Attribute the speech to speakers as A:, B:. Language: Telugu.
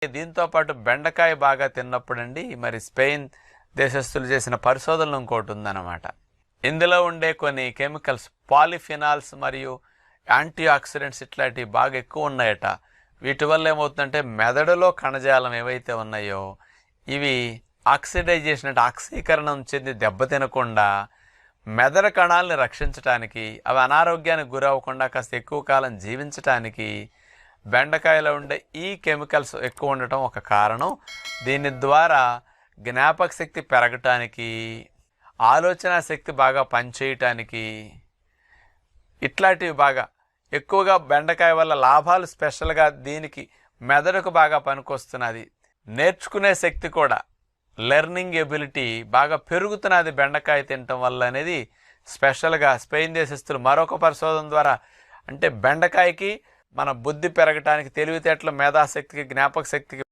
A: దీంతో పాటు బెండకాయ బాగా తిన్నప్పుడండి మరి స్పెయిన్ దేశస్థులు చేసిన పరిశోధనలు ఇంకోటి ఉందన్నమాట. ఇందులో ఉండే కొన్ని కెమికల్స్ పాలిఫినాల్స్ మరియు యాంటీ ఆక్సిడెంట్స్ ఇట్లాంటివి బాగా ఎక్కువ ఉన్నాయట. వీటి వల్ల ఏమవుతుందంటే మెదడులో కణజాలం ఏవైతే ఉన్నాయో ఇవి ఆక్సిడైజేషన్ అంటే ఆక్సీకరణం చెంది దెబ్బతినకుండా మెదడు కణాలని రక్షించడానికి, అవి అనారోగ్యానికి గురవ్వకుండా కాస్త ఎక్కువ కాలం జీవించటానికి బెండకాయలో ఉండే ఈ కెమికల్స్ ఎక్కువ ఉండటం ఒక కారణం. దీని ద్వారా జ్ఞాపక శక్తి పెరగటానికి, ఆలోచన శక్తి బాగా పనిచేయటానికి ఇట్లాంటివి బాగా ఎక్కువగా బెండకాయ వల్ల లాభాలు స్పెషల్గా దీనికి మెదడుకు బాగా పనికొస్తున్నది. నేర్చుకునే శక్తి కూడా, లెర్నింగ్ ఎబిలిటీ బాగా పెరుగుతున్నది బెండకాయ తినటం వల్ల అనేది స్పెషల్గా స్పెయిన్ దేశస్తులు మరొక పరిశోధన ద్వారా, అంటే బెండకాయకి మన బుద్ధి పెరగటానికి, తెలివితేటల మేధాశక్తికి, జ్ఞాపక శక్తికి